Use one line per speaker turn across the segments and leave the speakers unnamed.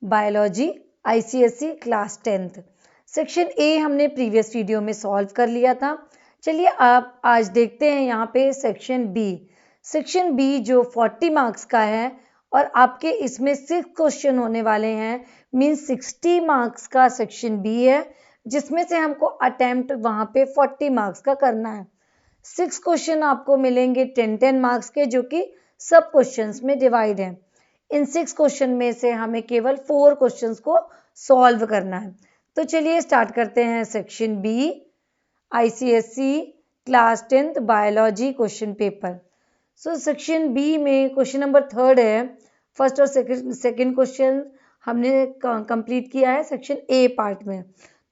Biology ICSE class 10th। Section A हमने previous video में solve कर लिया था। चलिए आप आज देखते हैं यहाँ पे सेक्शन बी। सेक्शन बी जो 40 मार्क्स का है और आपके इसमें 6 क्वेश्चन होने वाले हैं, मीन्स 60 मार्क्स का सेक्शन बी है, जिसमें से हमको अटेम्प्ट वहाँ पे 40 मार्क्स का करना है। 6 क्वेश्चन आपको मिलेंगे 10-10 मार्क्स के, जो कि सब क्वेश्चंस में डिवाइड हैं। इन 6 क्वेश्चन में से हमें केवल 4 क्वेश्चंस को सॉल्व करना है। तो चलिए स्टार्ट करते हैं section B ICSE class 10th biology question paper. So section B में क्वेश्चन नंबर 3 है। फर्स्ट और सेकंड क्वेश्चन हमने कंप्लीट किया है सेक्शन ए पार्ट में।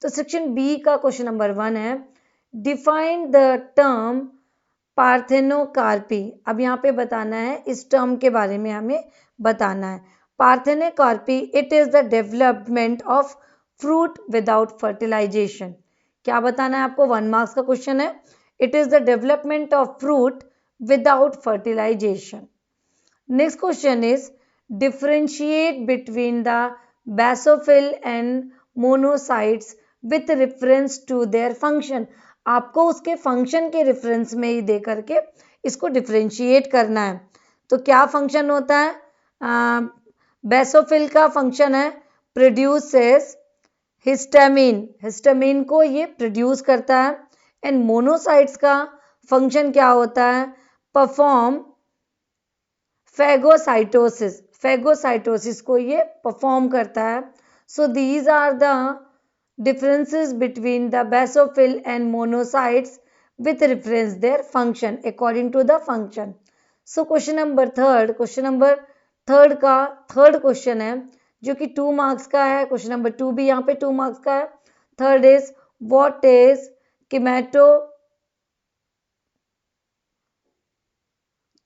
तो सेक्शन बी का क्वेश्चन नंबर 1 है, डिफाइन द टर्म पार्थेनोकार्पी। अब यहाँ पे बताना है, इस टर्म के बारे में हमें बताना है। Parthenocarpy, it is the development of fruit without fertilisation. क्या बताना है आपको? 1 मार्क्स का क्वेश्चन है। It is the development of fruit without fertilisation. Next question is differentiate between the basophil and monocytes with reference to their function. आपको उसके function के reference में ही दे करके इसको डिफरेंशिएट करना है। तो क्या फंक्शन होता है? बेसोफिल का फंक्शन है प्रोड्यूसेस हिस्टामिन, हिस्टामिन को ये प्रोड्यूस करता है। एंड मोनोसाइट्स का फंक्शन क्या होता है? परफॉर्म फेगोसाइटोसिस, फेगोसाइटोसिस को ये परफॉर्म करता है। So these are the differences between the basophil and monocytes with reference their function according to the function. So question number third, question number third का third question है जो कि 2 marks का है। क्वेश्चन नंबर 2 भी यहाँ पे 2 मार्क्स का है। Third is what is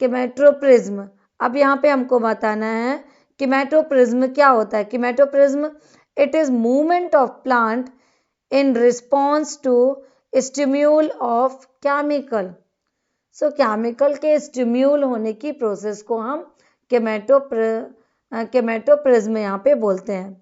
chemotropism. अब यहाँ पे हमको बताना है किमेटोप्रिज्म क्या होता है। Chemotropism, it is movement of plant in response to stimuli of chemical. So chemical के स्टिम्यूल होने की प्रोसेस को हम किमेटोप्रिज्म यहाँ पे बोलते हैं।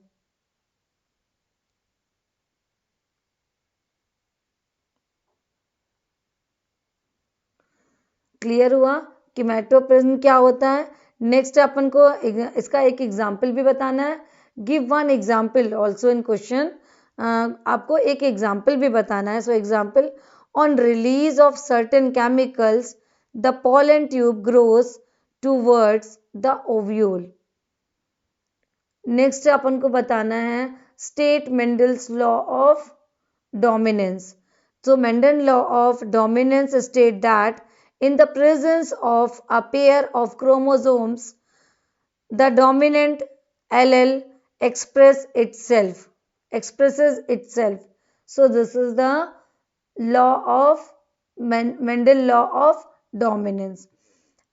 क्लियर हुआ किमेटोप्रिज्म क्या होता है? नेक्स्ट अपन को इसका एक एग्जाम्पल भी बताना है। Give 1 example also in question. आपको एक एग्जाम्पल भी बताना है। So example, on release of certain chemicals the pollen tube grows towards the ovule. Next अपन को बताना है state Mendel's law of dominance. So Mendel law of dominance state that in the presence of a pair of chromosomes, the dominant allele expresses itself. So this is the law of Mendel law of dominance.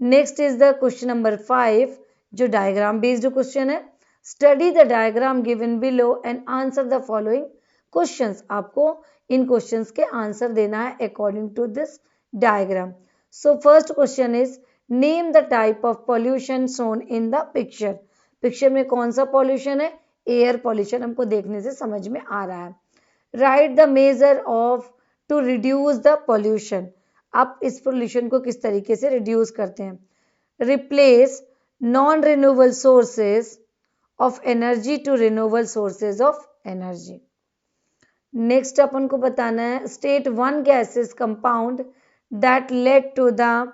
Next is the question number 5 जो diagram based question है। Study the diagram given below and answer the following questions. आपको इन questions के answer देना है according to this diagram. So first question is name the type of pollution shown in the picture. Picture में कौन सा pollution है? Air pollution हमको देखने से समझ में आ रहा है। Write the measure of to reduce the pollution. आप इस पॉल्यूशन को किस तरीके से रिड्यूस करते हैं? Replace non renewable sources of energy to renewable sources of energy. Next अपन को बताना है state 1 gases compound that lead to the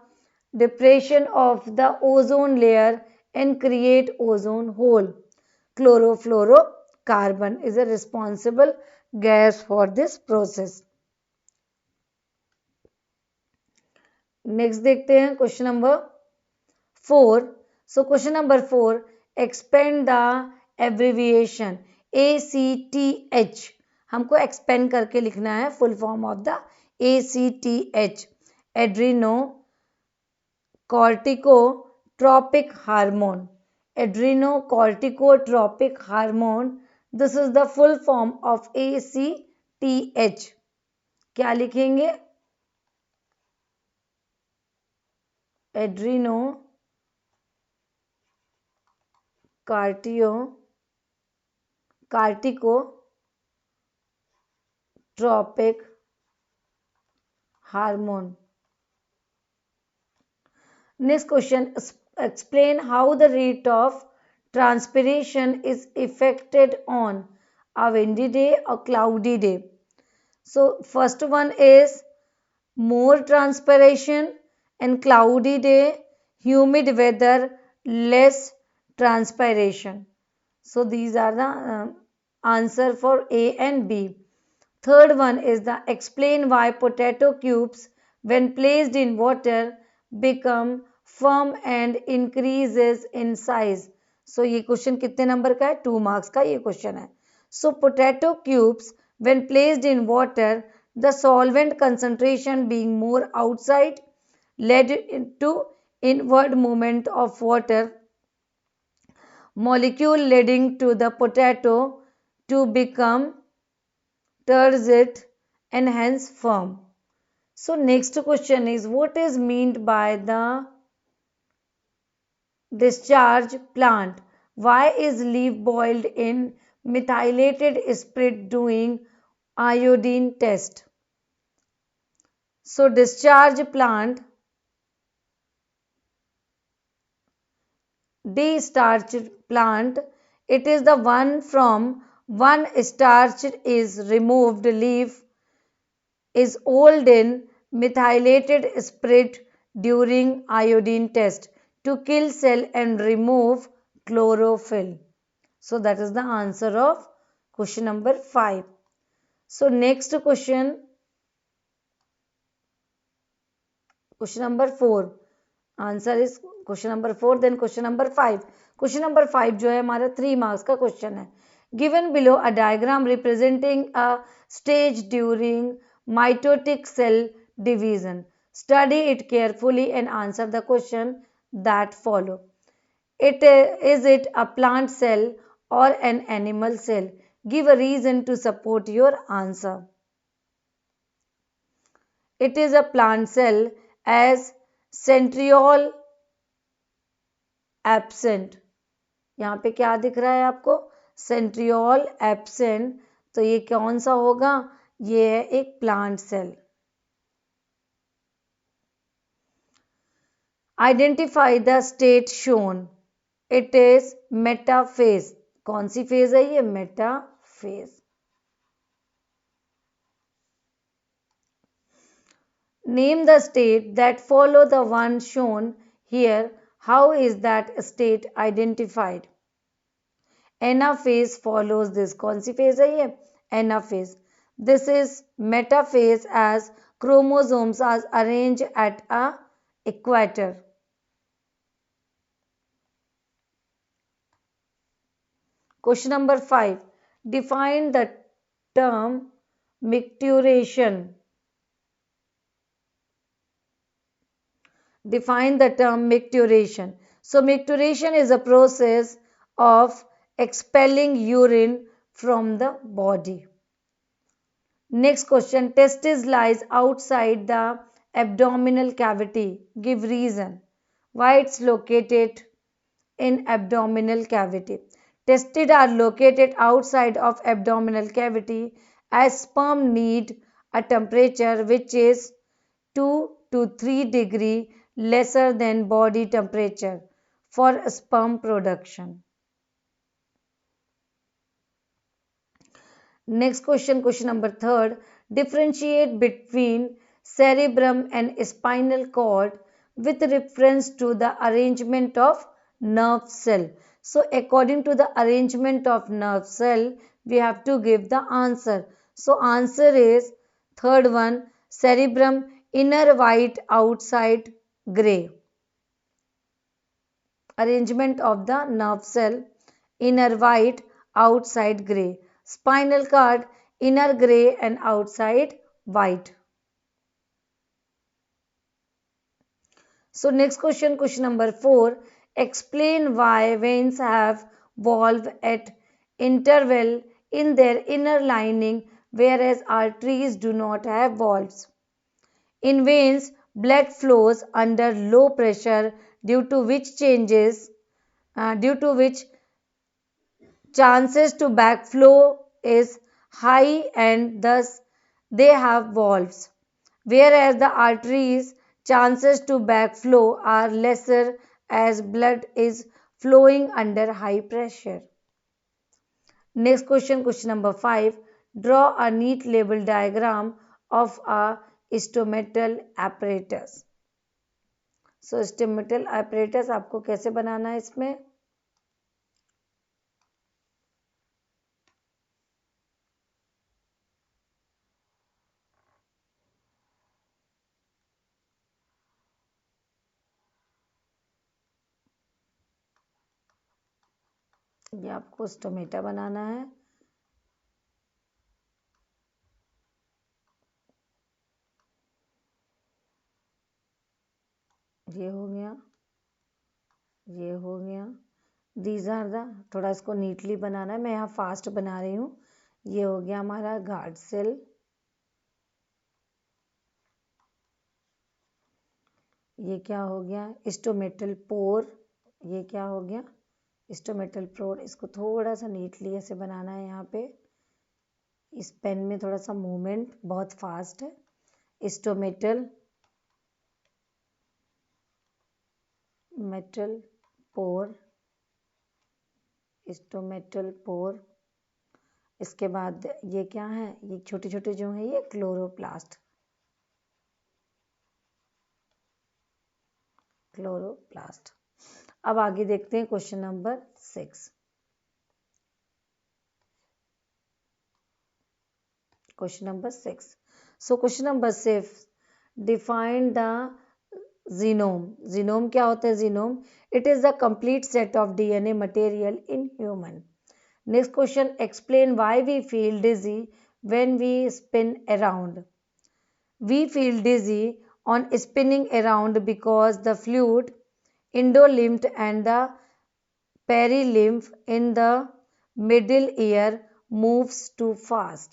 depression of the ozone layer and create ozone hole. Chlorofluorocarbon is a responsible gas for this process. नेक्स्ट देखते हैं question number 4। So question number 4, expand the abbreviation ACTH। हमको expand करके लिखना है full form of the ACTH, Adreno कॉर्टिकोट्रोपिक hormone. Adrenocorticotropic hormone, this is the full form of ACTH। क्या लिखेंगे? Adreno cortico corticotropic hormone. Next question, explain how the rate of transpiration is affected on a windy day or cloudy day. So first one is more transpiration and cloudy day, humid weather, less transpiration. So these are the answer for A and B. Third one is the explain why potato cubes when placed in water become firm and increases in size. So ये question कितने number का है? 2 marks का ये question है. So potato cubes when placed in water, the solvent concentration being more outside led to inward movement of water molecule leading to the potato to become turgid and hence firm. So next question is what is meant by the discharge plant? Why is leaf boiled in methylated spirit doing iodine test? So discharge plant de-starched plant, it is the one from one starch is removed leaf is old in methylated spirit during iodine test to kill cell and remove chlorophyll. So that is the answer of question number 5. So next question number 4. Answer is question number 4 then question number 5. Question number 5 जो है हमारा 3 marks का question है. Given below a diagram representing a stage during mitotic cell division. Study it carefully and answer the question that follow. Is it a plant cell or an animal cell? Give a reason to support your answer. It is a plant cell as centriole absent. यहाँ पे क्या दिख रहा है आपको? Centriole absent. तो ये कौन सा होगा? ये है एक plant cell. Identify the state shown. It is metaphase. कौन सी फेज है ये? Metaphase. Name the state that follow the one shown here. How is that state identified? Anaphase follows this. कौन सी phase है ये? Anaphase. This is metaphase as chromosomes are arranged at a equator. Question number 5. Define the term micturition. Define the term micturition. So micturition is a process of expelling urine from the body. Next question. Testis lies outside the abdominal cavity. Give reason why it's located in abdominal cavity. Testes are located outside of abdominal cavity as sperm need a temperature which is 2 to 3 degree lesser than body temperature for sperm production. Next question, question number 3. Differentiate between cerebrum and spinal cord with reference to the arrangement of nerve cell. So according to the arrangement of nerve cell, we have to give the answer. So answer is third one, cerebrum inner white outside gray. Arrangement of the nerve cell, inner white outside gray. Spinal cord inner gray and outside white. So next question, question number 4. Explain why veins have valve at interval in their inner lining whereas arteries do not have valves. In veins, blood flows under low pressure due to which chances to backflow is high and thus they have valves, whereas the arteries chances to backflow are lesser as blood is flowing under high pressure. Next question, question number 5. Draw a neat label diagram of a stomatal apparatus. So stomatal apparatus आपको कैसे बनाना है इसमें? ये आपको stomata बनाना है। ये हो गया, ये हो गया। दीज आर द, थोड़ा इसको नीटली बनाना है, मैं यहाँ फास्ट बना रही हूँ। ये हो गया हमारा गार्ड सेल, ये क्या हो गया स्टोमेटल पोर, ये क्या हो गया स्टोमेटल पोर। इसको थोड़ा सा नीटली ऐसे बनाना है। यहाँ पे इस पेन में थोड़ा सा मूवमेंट बहुत फास्ट है। स्टोमेटल मेटल पोर, स्टोमेटल पोर। इसके बाद ये क्या है, ये छोटे छोटे जो है ये क्लोरोप्लास्ट, क्लोरोप्लास्ट। अब आगे देखते हैं question number 6। Question number 6। So question number 6, define the genome. Genome क्या होता है? Genome it is the complete set of DNA material in human. Next question, explain why we feel dizzy when we spin around. We feel dizzy on spinning around because the fluid, endolymph and the perilymph in the middle ear moves too fast.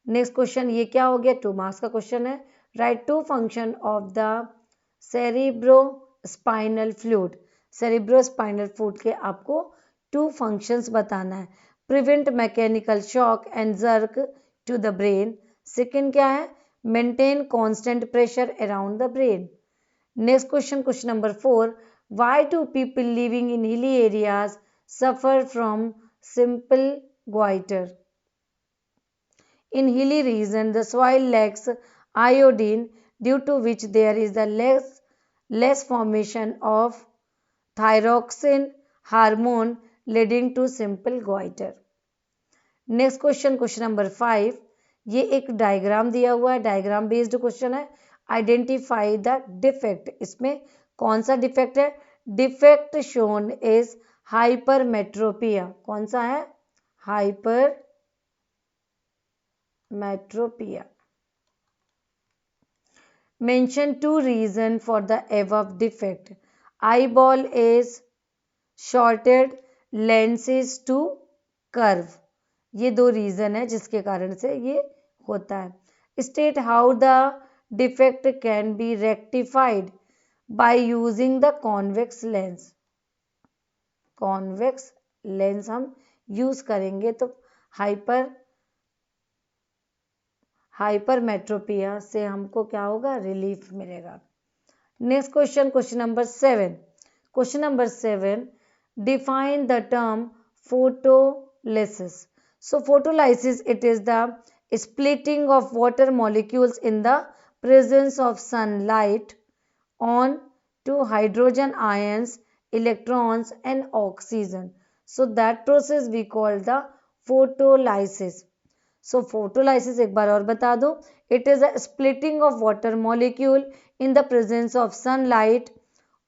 Next question, ये क्या हो गया? 2 marks का question है। Write two function of the cerebrospinal fluid. Cerebrospinal fluid के आपको 2 functions बताना है। Prevent mechanical shock and jerk to the brain. Second क्या है? Maintain constant pressure around the brain. Next question, question number 4, why do people living in hilly areas suffer from simple goiter? In hilly region, the soil lacks iodine, due to which there is the less formation of thyroxine hormone, leading to simple goiter. Next question, question number 5, ये एक diagram दिया हुआ है, diagram based question है। Identify the defect. इसमें कौन सा defect है? Defect shown is hypermetropia. कौन सा है? Hypermetropia. Mention 2 reason for the above defect. Eyeball is shorted, lens is too curve। ये 2 रीजन है जिसके कारण से ये होता है। State how the defect can be rectified by using the convex lens. Convex lens हम यूज करेंगे तो हाइपरमेट्रोपिया से हमको क्या होगा? रिलीफ मिलेगा। Next question, question number 7। Question number 7, define the term photolysis. So photolysis, it is the splitting of water molecules in the presence of sunlight on to hydrogen ions, electrons and oxygen. So that process we call the photolysis. So photolysis एक बार और बता दो, it is a splitting of water molecule in the presence of sunlight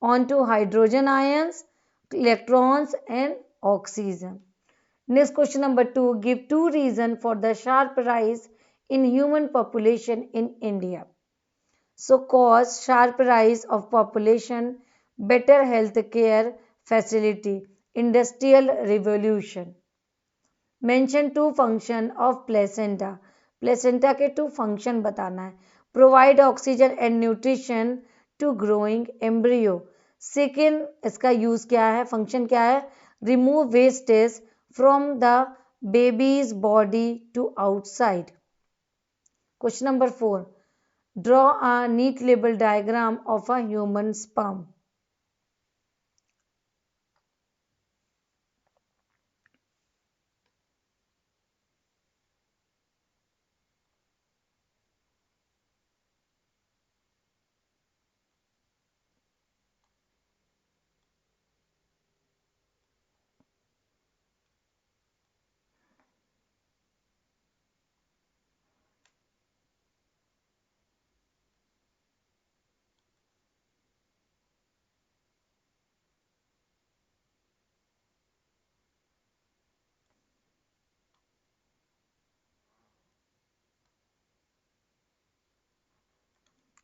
onto hydrogen ions, electrons and oxygen. Next question number 2, give 2 reasons for the sharp rise in human population in India. So cause sharp rise of population, better health care facility, industrial revolution. Mention 2 function of placenta. Placenta के 2 function बताना है। Provide oxygen and nutrition to growing embryo. Second इसका use क्या है? Function क्या है? Remove wastage from the baby's body to outside. Question number 4. Draw a neat label diagram of a human sperm.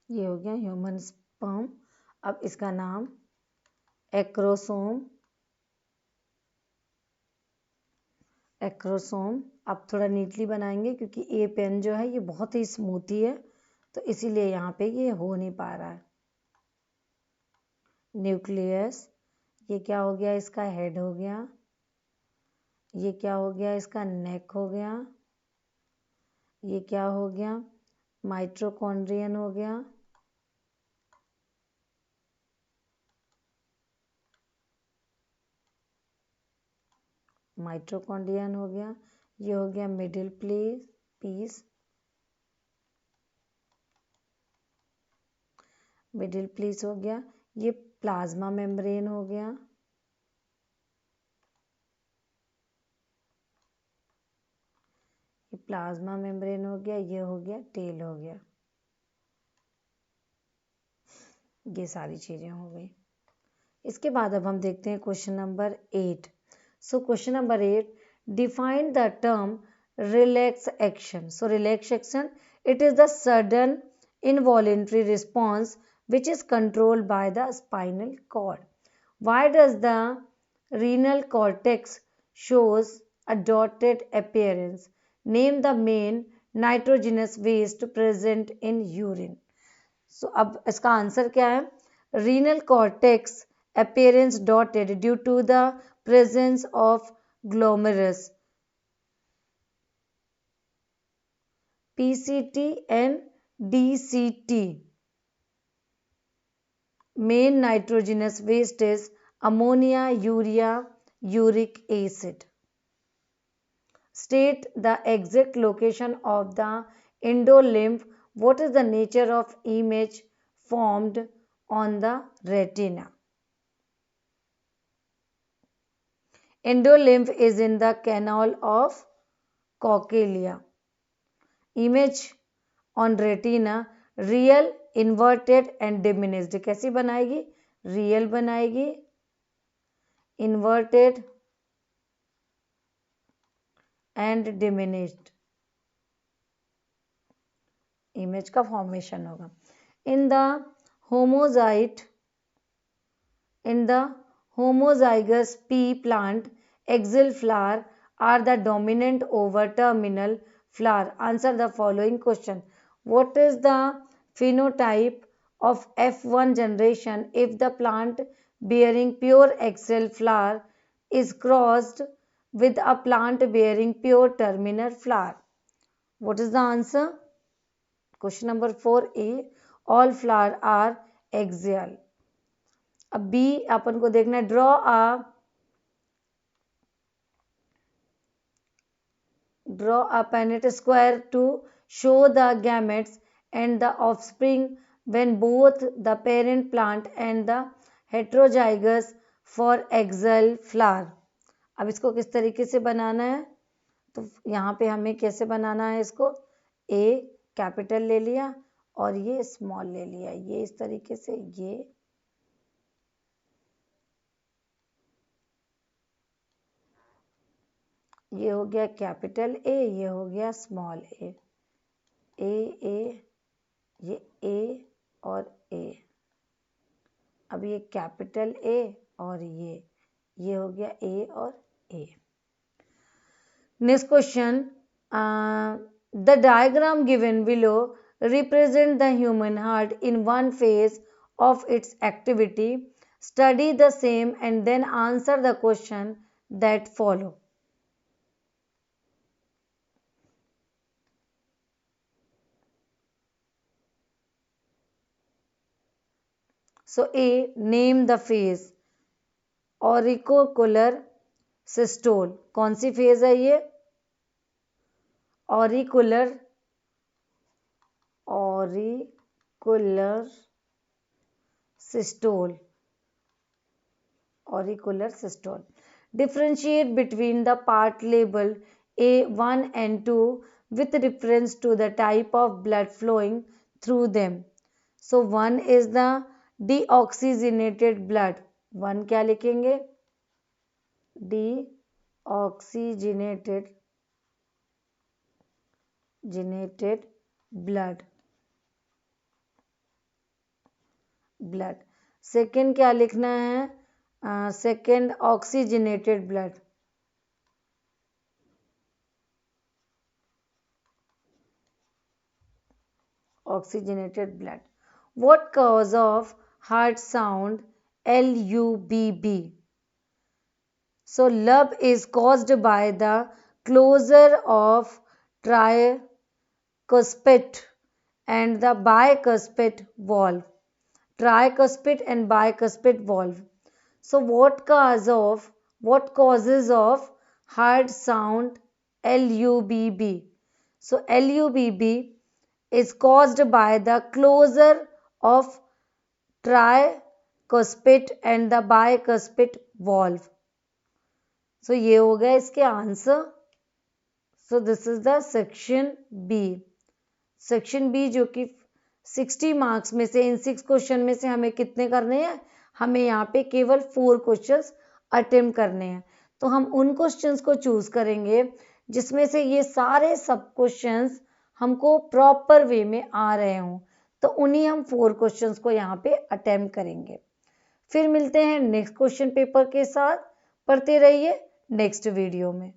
ये हो गया ह्यूमन स्पर्म। अब इसका नाम एक्रोसोम। एक्रोसोम अब थोड़ा नीटली बनाएंगे क्योंकि ए पेन जो है ये बहुत ही स्मूथी है, तो इसीलिए यहाँ पे ये हो नहीं पा रहा है। न्यूक्लियस, ये क्या हो गया, इसका हेड हो गया। ये क्या हो गया, इसका नेक हो गया। ये क्या हो गया, माइटोकॉन्ड्रियन हो गया। माइटोकॉन्ड्रियन हो गया। ये हो गया मिडिल पीस। मिडिल पीस हो गया। ये प्लाज्मा मेम्ब्रेन हो गया। ये प्लाज्मा मेम्ब्रेन हो गया। ये हो गया टेल हो गया। ये सारी चीजें हो गई। इसके बाद अब हम देखते हैं question number 8। So question number 8, define the term relax action. So relax action, it is the sudden involuntary response which is controlled by the spinal cord. Why does the renal cortex shows a dotted appearance? Name the main nitrogenous waste present in urine. So अब इसका answer क्या है? Renal cortex appearance dotted due to the presence of glomerulus, PCT and DCT. Main nitrogenous waste is ammonia, urea, uric acid. State the exact location of the endolymph. What is the nature of image formed on the retina? Endolymph is in the canal of cochlea. Image on retina, real, inverted and diminished. कैसी बनाएगी? Real बनाएगी, inverted and diminished. Image का formation होगा। In the homozygous pea plant, axial flower are the dominant over terminal flower. Answer the following question. What is the phenotype of F1 generation if the plant bearing pure axial flower is crossed with a plant bearing pure terminal flower? What is the answer? Question number 4A, all flower are axial. अब B अपन को देखना है, draw a Punnett square to show the gametes and the offspring when both the parent plant and the heterozygous for axial flower. अब इसको किस तरीके से बनाना है, तो यहाँ पे हमें कैसे बनाना है इसको, ए कैपिटल ले लिया और ये स्मॉल ले लिया, ये इस तरीके से, ये हो गया कैपिटल ए, ये हो गया स्मॉल ए, ये ए और ए। अब ये कैपिटल ए और ये हो गया ए और A. Next question, the diagram given below represent the human heart in one phase of its activity. Study the same and then answer the question that follow. So A, name the phase, auricular systole, कौन सी phase है ये? Auricular systole, auricular systole. Differentiate between the part labeled A1 and 2 with reference to the type of blood flowing through them. So 1 is the deoxygenated blood. 1 क्या लिखेंगे? Deoxygenated blood. Second क्या लिखना है? Second oxygenated blood. Oxygenated blood. What cause of heart sound LUBB? So lub is caused by the closure of tricuspid and the bicuspid valve. Tricuspid and bicuspid valve. So what causes of heart sound LUBB? So LUBB is caused by the closure of tricuspid and the bicuspid valve. So ये हो गया इसके answer. So this is the section B. Section B जो कि 60 marks में से इन 6 question में से हमें कितने करने हैं? हमें यहाँ पे केवल 4 क्वेश्चंस अटेम्प्ट करने हैं. तो हम उन क्वेश्चंस को चूज करेंगे जिसमें से ये सारे सब क्वेश्चंस हमको प्रॉपर वे में आ रहे हों. तो उन्हीं हम 4 क्वेश्चंस को यहाँ पे अटेम्प्ट करेंगे. फिर मिलते हैं नेक्स्ट क्वेश्चन पेपर के साथ. पढ़ते रहिए नेक्स्ट वीडियो में.